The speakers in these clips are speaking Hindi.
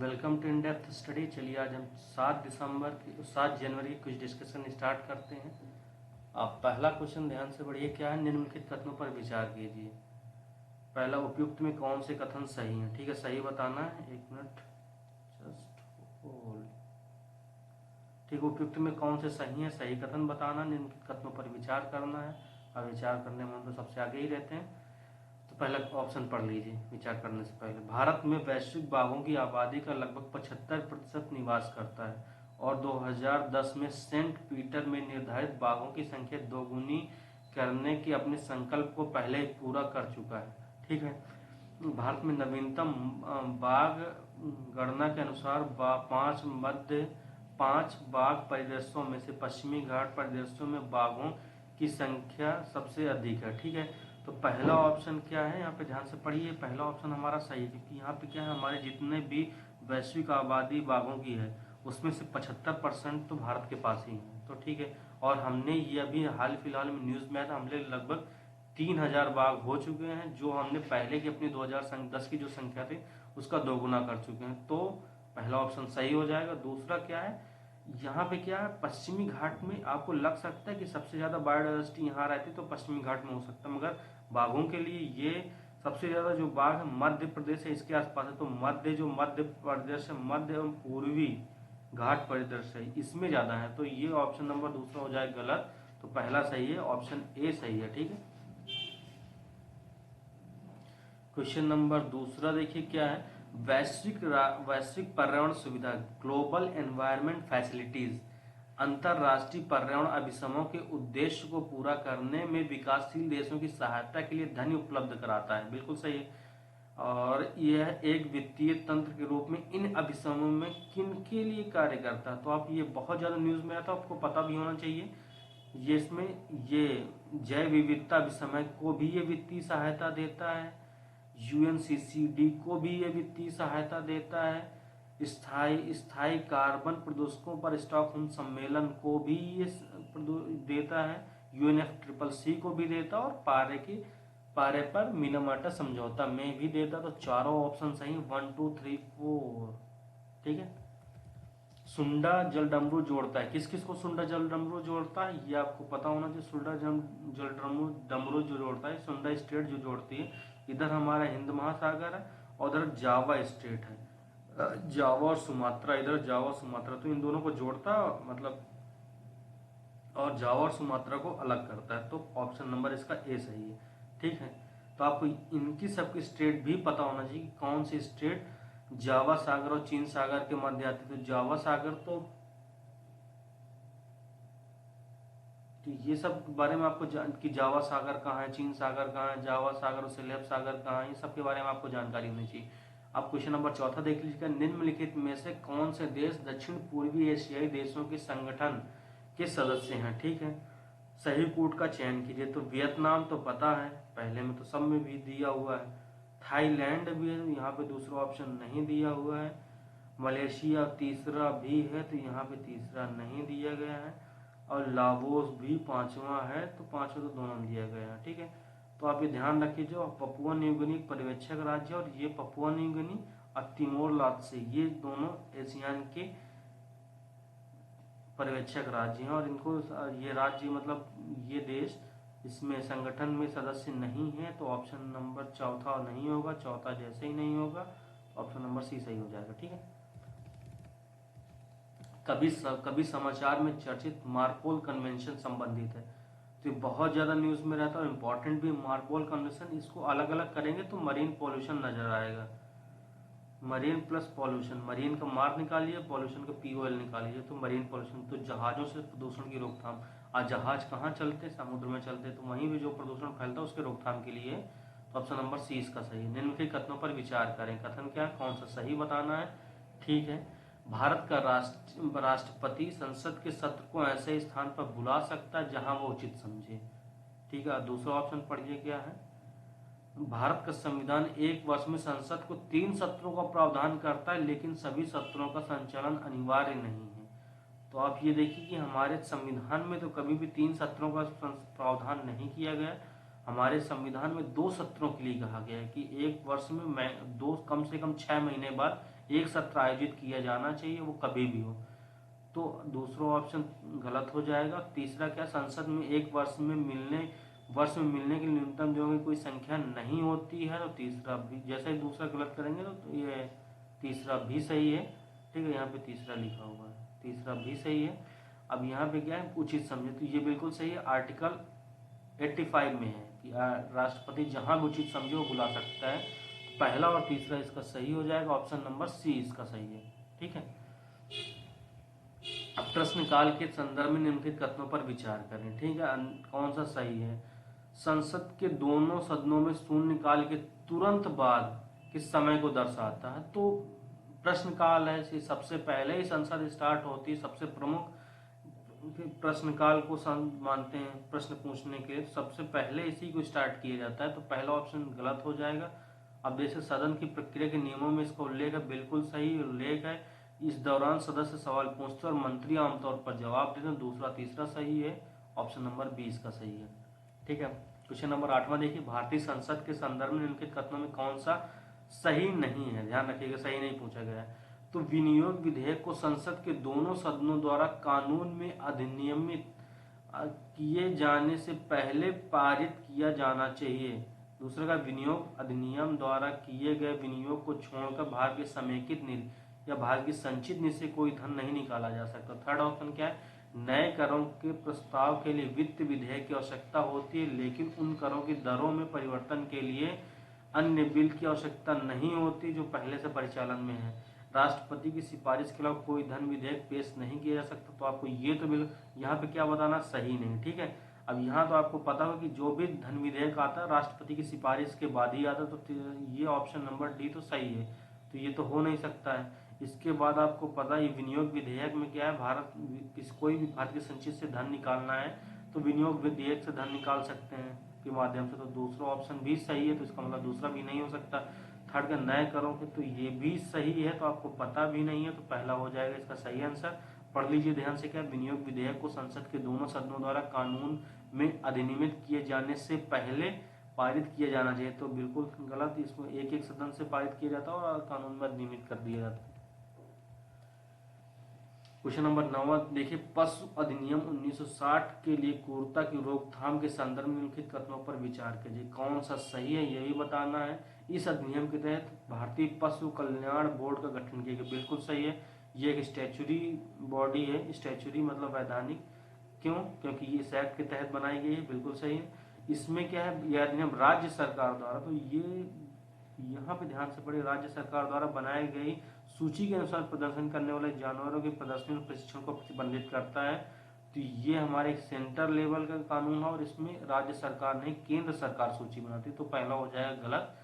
Welcome to in depth study. चलिए आज हम 7 जनवरी की कुछ डिस्कशन स्टार्ट करते हैं। आप पहला क्वेश्चन ध्यान से पढ़िए। क्या है? निम्नलिखित कथनों पर विचार कीजिए। पहला, उपयुक्त में कौन से कथन सही हैं? ठीक है, सही बताना है। एक मिनट, जस्ट होल्ड। ठीक, उपयुक्त में कौन से सही हैं, सही कथन बताना, निम्नलिखित कथनों पर विचार करना है। और विचार करने में हम तो सबसे आगे ही रहते हैं। तो पहला ऑप्शन पढ़ लीजिए विचार करने से पहले। भारत में वैश्विक बाघों की आबादी का लगभग 75% निवास करता है और 2010 में सेंट पीटर में निर्धारित बाघों की संख्या दोगुनी करने के अपने संकल्प को पहले ही पूरा कर चुका है। ठीक है, भारत में नवीनतम बाघ गणना के अनुसार पांच बाघ परिदृश्यों में से पश्चिमी घाट परिदृश्यों में बाघों की संख्या सबसे अधिक है। ठीक है, तो पहला ऑप्शन क्या है? यहाँ पे ध्यान से पढ़िए। पहला ऑप्शन हमारा सही है, क्योंकि यहाँ पे क्या है, हमारे जितने भी वैश्विक आबादी बाघों की है उसमें से 75% तो भारत के पास ही है। तो ठीक है, और हमने ये अभी हाल फिलहाल में न्यूज में आया था, हमने लगभग 3000 बाघ हो चुके हैं, जो हमने पहले की अपनी 2010 की जो संख्या थी उसका दोगुना कर चुके हैं। तो पहला ऑप्शन सही हो जाएगा। दूसरा क्या है, यहाँ पे क्या है, पश्चिमी घाट में आपको लग सकता है कि सबसे ज्यादा बायोडाइवर्सिटी यहाँ रहती तो पश्चिमी घाट में हो सकता है, मगर बाघों के लिए ये सबसे ज्यादा जो बाघ है मध्य प्रदेश है, इसके आसपास है। तो मध्य प्रदेश है, मध्य एवं पूर्वी घाट परिदृश्य है, इसमें ज्यादा है। तो ये ऑप्शन नंबर दूसरा हो जाए गलत। तो पहला सही है, ऑप्शन ए सही है। ठीक है, क्वेश्चन नंबर दूसरा देखिए क्या है। वैश्विक पर्यावरण सुविधा ग्लोबल एनवायरनमेंट फैसिलिटीज अंतरराष्ट्रीय पर्यावरण अभिसमों के उद्देश्य को पूरा करने में विकासशील देशों की सहायता के लिए धन उपलब्ध कराता है। बिल्कुल सही है। और यह एक वित्तीय तंत्र के रूप में इन अभिसमों में किन के लिए कार्य करता है? तो आप ये बहुत ज्यादा न्यूज में आता है, आपको पता भी होना चाहिए। ये इसमें ये जैव विविधता अभिसमय को भी ये वित्तीय सहायता देता है, यूएनसीसीडी को भी ये वित्तीय सहायता देता है, स्थायी कार्बन प्रदूषकों पर स्टॉकहोम सम्मेलन को भी ये देता है, यूएनएफसीसीसी को भी देता है, और पारे पर मिनामाटा समझौता में भी देता। तो चारों ऑप्शन सही, 1 2 3 4। ठीक है, सुंडा जल डमरू जोड़ता है, किस किस को सुंडा जल डमरू जोड़ता है ये आपको पता होना चाहिए। सुंडा जल डमरू जो जोड़ता है, सुंडा स्टेट जो जोड़ती है, इधर हमारा हिंद महासागर है और उधर जावा स्टेट है, जावा और सुमात्रा, इधर जावा सुमात्रा, तो इन दोनों को जोड़ता है मतलब, और जावा और सुमात्रा को अलग करता है। तो ऑप्शन नंबर इसका ए सही है। ठीक है, तो आपको इनकी सबकी स्टेट भी पता होना चाहिए कि कौन सी स्टेट जावा सागर और चीन सागर के मध्य आती है। तो जावा सागर तो ये सब बारे में आपको कि जावा सागर कहाँ है, चीन सागर कहाँ है, जावा सागर और सिलेब सागर कहाँ है, ये सब के बारे में आपको जानकारी होनी चाहिए। आप क्वेश्चन नंबर चौथा देख लीजिएगा। निम्नलिखित में से कौन से देश दक्षिण पूर्वी एशियाई देशों के संगठन के सदस्य हैं? ठीक है, सही कूट का चयन कीजिए। तो वियतनाम तो पता है, पहले में तो सब में भी दिया हुआ है। थाईलैंड भी है, यहाँ पे दूसरा ऑप्शन नहीं दिया हुआ है। मलेशिया तीसरा भी है, तो यहाँ पे तीसरा नहीं दिया गया है। और लाओस भी पांचवा है, तो पांचवा तो दोनों में दिया गया है। ठीक है, तो आप ये ध्यान रखिए, जो पपुआ न्यू गिनी पर्यवेक्षक राज्य और ये पपुआ न्यू गिनी और तिमोर लात्से, ये दोनों एशियान के पर्यवेक्षक राज्य हैं, और इनको ये राज्य मतलब ये देश इसमें संगठन में सदस्य नहीं है। तो ऑप्शन नंबर चौथा नहीं होगा, चौथा जैसे ही नहीं होगा, ऑप्शन नंबर सी सही हो जाएगा। ठीक है, कभी समाचार में चर्चित मार्पोल कन्वेंशन संबंधित है, तो ये बहुत ज्यादा न्यूज में रहता है और इम्पोर्टेंट भी। मार्पोल कन्वेंशन, इसको अलग अलग करेंगे तो मरीन पॉल्यूशन नजर आएगा। मरीन प्लस पॉल्यूशन, मरीन का मार निकालिए, पॉल्यूशन का पीओएल निकालिए, तो मरीन पॉल्यूशन। तो जहाजों से प्रदूषण की रोकथाम, आज जहाज कहाँ चलते, समुद्र में चलते, तो वहीं भी जो प्रदूषण फैलता है उसके रोकथाम के लिए। तो ऑप्शन नंबर सी इसका सही है। निम्नलिखित कथनों पर विचार करें। कथन क्या, कौन सा सही बताना है। ठीक है, भारत का राष्ट्रपति संसद के सत्र को ऐसे स्थान पर बुला सकता है जहां वो उचित समझे। ठीक है, दूसरा ऑप्शन पढ़िए क्या है। भारत का संविधान एक वर्ष में संसद को 3 सत्रों का प्रावधान करता है, लेकिन सभी सत्रों का संचालन अनिवार्य नहीं है। तो आप ये देखिए कि हमारे संविधान में तो कभी भी 3 सत्रों का प्रावधान नहीं किया गया। हमारे संविधान में 2 सत्रों के लिए कहा गया है कि एक वर्ष में दो कम से कम 6 महीने बाद एक सत्र आयोजित किया जाना चाहिए, वो कभी भी हो। तो दूसरा ऑप्शन गलत हो जाएगा। तीसरा क्या, संसद में एक वर्ष में मिलने की न्यूनतम दिनों की कोई संख्या नहीं होती है, तो तीसरा भी, जैसे ही दूसरा गलत करेंगे तो ये तीसरा भी सही है। ठीक है, यहाँ पे तीसरा लिखा हुआ है, तीसरा भी सही है। अब यहाँ पे क्या है, उचित समझे, तो ये बिल्कुल सही है। आर्टिकल 85 में है कि राष्ट्रपति जहां भी उचित समझे वो बुला सकता है। तो पहला और तीसरा इसका सही हो जाएगा, ऑप्शन नंबर सी इसका सही है। ठीक है, अब प्रश्नकाल के संदर्भ में निम्नलिखित कथनों पर विचार करें। ठीक है, कौन सा सही है। संसद के दोनों सदनों में शून्यकाल के तुरंत बाद किस समय को दर्शाता है, तो प्रश्नकाल है, सबसे पहले ही संसद स्टार्ट होती है, सबसे प्रमुख प्रश्नकाल को मानते हैं प्रश्न पूछने के लिए, सबसे पहले इसी को स्टार्ट किया जाता है, तो पहला ऑप्शन गलत हो जाएगा। अब जैसे सदन की प्रक्रिया के नियमों में इसका उल्लेख है, बिल्कुल सही उल्लेख है। इस दौरान सदस्य सवाल पूछते और मंत्री आमतौर पर जवाब देते हैं, दूसरा तीसरा सही है, ऑप्शन नंबर 20 का सही है। ठीक है, क्वेश्चन नंबर 8वां देखिए, भारतीय संसद के संदर्भ में निम्नलिखित कथनों में कौन सा सही नहीं है, ध्यान रखिएगा सही नहीं पूछा गया है। तो विनियोग विधेयक को संसद के दोनों सदनों द्वारा कानून में अधिनियमित किए जाने से पहले पारित किया जाना चाहिए। दूसरे का, विनियोग अधिनियम द्वारा किए गए विनियोग को छोड़कर भारत के समेकित निधि या भारत की संचित निधि से कोई धन नहीं निकाला जा सकता। थर्ड ऑप्शन क्या है, नए करों के प्रस्ताव के लिए वित्त विधेयक की आवश्यकता होती है, लेकिन उन करों की दरों में परिवर्तन के लिए अन्य बिल की आवश्यकता नहीं होती जो पहले से परिचालन में है। राष्ट्रपति की सिफारिश के खिलाफ कोई धन विधेयक पेश नहीं किया जा सकता। तो आपको ये तो बिल यहाँ पे क्या बताना, सही नहीं। ठीक है, अब यहाँ तो आपको पता हो कि जो भी धन विधेयक आता है राष्ट्रपति की सिफारिश के बाद ही आता, तो ये ऑप्शन नंबर डी तो सही है, तो ये तो हो नहीं सकता है। इसके बाद आपको पता है विनियोग विधेयक में क्या है, कोई भी भारत की संचित से धन निकालना है तो विनियोग विधेयक से धन निकाल सकते हैं के माध्यम से, तो दूसरा ऑप्शन भी सही है, तो इसका मतलब दूसरा भी नहीं हो सकता। थर्ड का नए करों के, तो ये भी सही है, तो आपको पता भी नहीं है, तो पहला हो जाएगा इसका सही आंसर। पढ़ लीजिए ध्यान से, क्या विनियोग विधेयक को संसद के दोनों सदनों द्वारा कानून में अधिनियमित किए जाने से पहले पारित किया जाना चाहिए, तो बिल्कुल गलत, इसको एक एक सदन से पारित किया जाता है और कानून में अधिनियमित कर दिया जाता है। क्वेश्चन नंबर 9 देखिए, पशु अधिनियम 1960 के लिए क्रूरता की रोकथाम के संदर्भ में निम्नलिखित कथनों पर विचार कीजिए। कौन सा सही है, यह भी बताना है। इस अधिनियम के तहत भारतीय पशु कल्याण बोर्ड का गठन किया गया, बिल्कुल सही है। ये एक स्टैच्यूरी बॉडी है, स्टैच्यूरी मतलब वैधानिक, क्यों, क्योंकि ये इस एक्ट के तहत बनाई गई है, बिल्कुल सही है। इसमें क्या है, यह अधिनियम राज्य सरकार द्वारा, तो ये यहाँ पे ध्यान से पढ़े, राज्य सरकार द्वारा बनाई गई सूची के अनुसार प्रदर्शन करने वाले जानवरों के प्रदर्शन और प्रशिक्षण को प्रतिबंधित करता है। तो ये हमारे एक सेंटर लेवल का कानून है और इसमें राज्य सरकार नहीं केंद्र सरकार सूची बनाती है, तो पहला हो जाएगा गलत।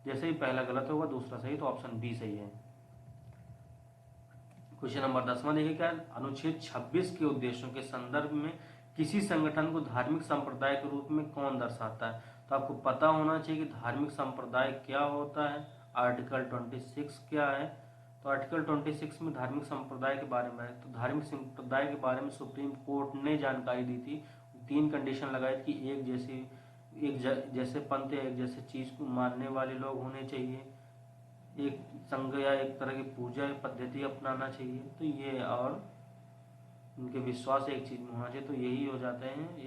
जैसे ही पहला गलत होगा दूसरा सही, तो ऑप्शन बी सही है। क्वेश्चन नंबर 10वां देखिए, क्या अनुच्छेद 26 के उद्देश्यों के संदर्भ में किसी संगठन को धार्मिक संप्रदाय के रूप में कौन दर्शाता है, तो आपको पता होना चाहिए कि धार्मिक संप्रदाय क्या होता है। आर्टिकल 26 क्या है, तो आर्टिकल 26 में धार्मिक संप्रदाय के बारे में है। तो धार्मिक संप्रदाय के बारे में सुप्रीम कोर्ट ने जानकारी दी थी, 3 कंडीशन लगाई थी कि एक जैसे पंथ या एक जैसे चीज को मानने वाले लोग होने चाहिए, एक संघ या एक तरह की पूजा पद्धति अपनाना चाहिए, तो ये और उनके विश्वास एक चीज में होना चाहिए, तो यही हो जाते हैं।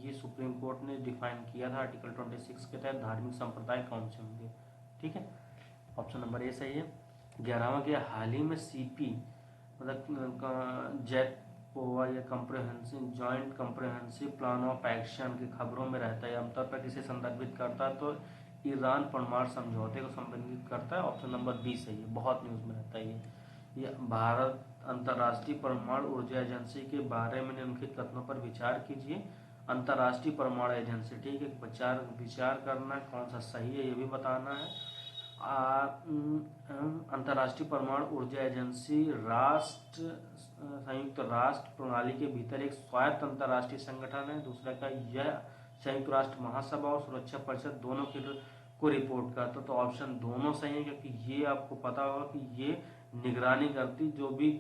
ये सुप्रीम कोर्ट ने डिफाइन किया था आर्टिकल 26 के तहत धार्मिक संप्रदाय कौन से होंगे। ठीक है, ऑप्शन नंबर ए सही है। 11वां क्या, हाल ही में सीपी मतलब जेट पोवा या comprehensive joint comprehensive plan of action की खबरों में रहता है, आमतौर पर किसे संदर्भित करता है, तो ईरान परमाणु समझौते को संबंधित करता है, ऑप्शन नंबर बी सही है, बहुत न्यूज में रहता है ये भारत अंतर्राष्ट्रीय परमाणु ऊर्जा एजेंसी के बारे में निम्नलिखित कथनों पर विचार कीजिए। अंतर्राष्ट्रीय परमाणु एजेंसी, ठीक है, विचार करना कौन सा सही है ये भी बताना है। अंतर्राष्ट्रीय परमाणु ऊर्जा एजेंसी संयुक्त राष्ट्र प्रणाली के भीतर एक स्वायत्त अंतर्राष्ट्रीय संगठन है। दूसरा का, यह संयुक्त राष्ट्र महासभा और सुरक्षा परिषद दोनों को रिपोर्ट करता, तो ऑप्शन दोनों सही है, क्योंकि ये आपको पता होगा कि ये निगरानी करती, जो भी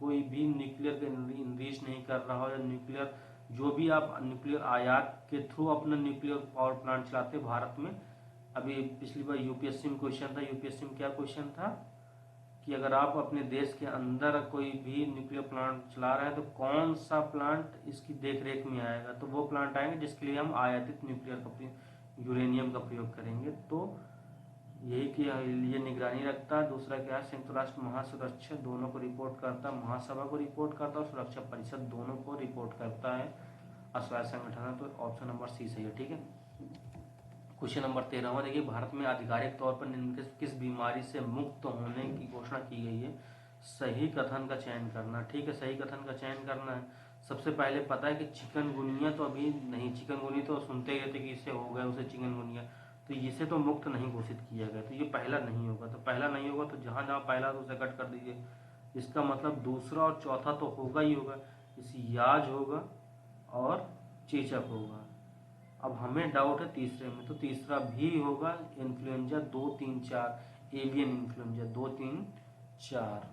कोई भी न्यूक्लियर के इनरीच नहीं कर रहा हो, या जो भी आप न्यूक्लियर आयात के थ्रू अपना न्यूक्लियर पावर प्लांट चलाते भारत में। अभी पिछली बार यूपीएससी में क्वेश्चन था, यूपीएससी में क्या क्वेश्चन था कि अगर आप अपने देश के अंदर कोई भी न्यूक्लियर प्लांट चला रहे हैं तो कौन सा प्लांट इसकी देख रेख में आएगा, तो वो प्लांट आएंगे जिसके लिए हम आयातित न्यूक्लियर का यूरेनियम का प्रयोग करेंगे। तो यही कि ये निगरानी रखता है। दूसरा क्या है, संयुक्त राष्ट्र महासुरक्षा दोनों को रिपोर्ट करता है, महासभा को रिपोर्ट करता है और सुरक्षा परिषद दोनों को रिपोर्ट करता है स्वास्थ्य संगठन है। तो ऑप्शन नंबर सी सही है। ठीक है। क्वेश्चन नंबर 13 देखिए, भारत में आधिकारिक तौर पर निम्न किस बीमारी से मुक्त होने की घोषणा की गई है? सही कथन का चयन करना। ठीक है, सही कथन का चयन करना है। सबसे पहले पता है कि चिकनगुनिया तो अभी नहीं, चिकनगुनिया तो सुनते ही रहते कि इससे हो गया उसे चिकनगुनिया, तो इसे तो मुक्त नहीं घोषित किया गया, तो ये पहला नहीं होगा। तो पहला नहीं होगा तो जहाँ जहाँ पहला तो उसे कट कर दीजिए। इसका मतलब दूसरा और चौथा तो होगा ही होगा, इस याज होगा और चेचक होगा। अब हमें डाउट है तीसरे में, तो तीसरा भी होगा इन्फ्लुएंजा 2, 3, 4, एवियन इन्फ्लुएंजा 2, 3, 4।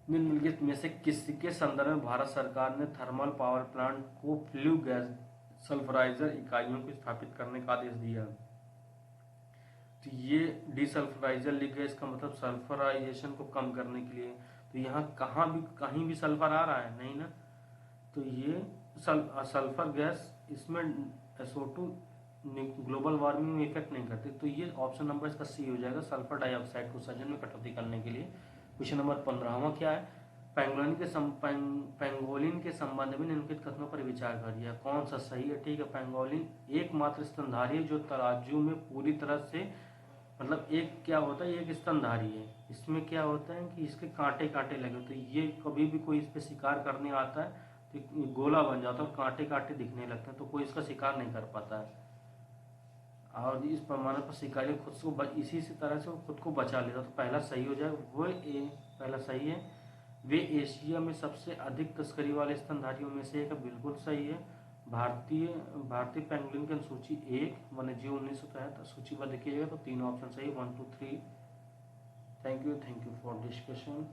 निम्नलिखित में से किसके संदर्भ में भारत सरकार ने थर्मल पावर प्लांट को फ्लू गैस सल्फराइजर इकाइयों को स्थापित करने का आदेश दिया? तो ये डिसल्फराइजर लिख गया, इसका मतलब सल्फराइजेशन को कम करने के लिए। तो यहाँ कहीं भी सल्फर आ रहा है नहीं ना, तो ये सल्फर गैस इसमें SO2 ग्लोबल वार्मिंग में इफेक्ट नहीं करती, तो ये ऑप्शन नंबर इसका सी हो जाएगा, सल्फर डाइऑक्साइड को उत्सर्जन में कटौती करने के लिए। क्वेश्चन नंबर 15वां क्या है, पैंगोलिन के संबंध में निम्नलिखित कथनों पर विचार करिए, कौन सा सही है? ठीक है, पैंगोलिन एकमात्र स्तनधारी है जो तराजू में पूरी तरह से, मतलब एक क्या होता है, एक स्तनधारी है, इसमें क्या होता है कि इसके कांटे कांटे लगे होते हैं, ये कभी भी कोई इस पे शिकार करने आता है तो गोला बन जाता है और कांटे कांटे दिखने लगते हैं, तो कोई इसका शिकार नहीं कर पाता है। और इस पैमाने पर शिकारी खुद को इसी तरह से खुद को बचा लेता, तो पहला सही हो जाएगा, वो पहला सही है। वे एशिया में सबसे अधिक तस्करी वाले स्तनधारियों में से एक है, बिल्कुल सही है। भारतीय पेंगुइन की सूची 1 वन्यजीव 1963 सूचीबद्ध किया गया, तो तीनों ऑप्शन सही, 1, 2, 3। Thank you for discussion.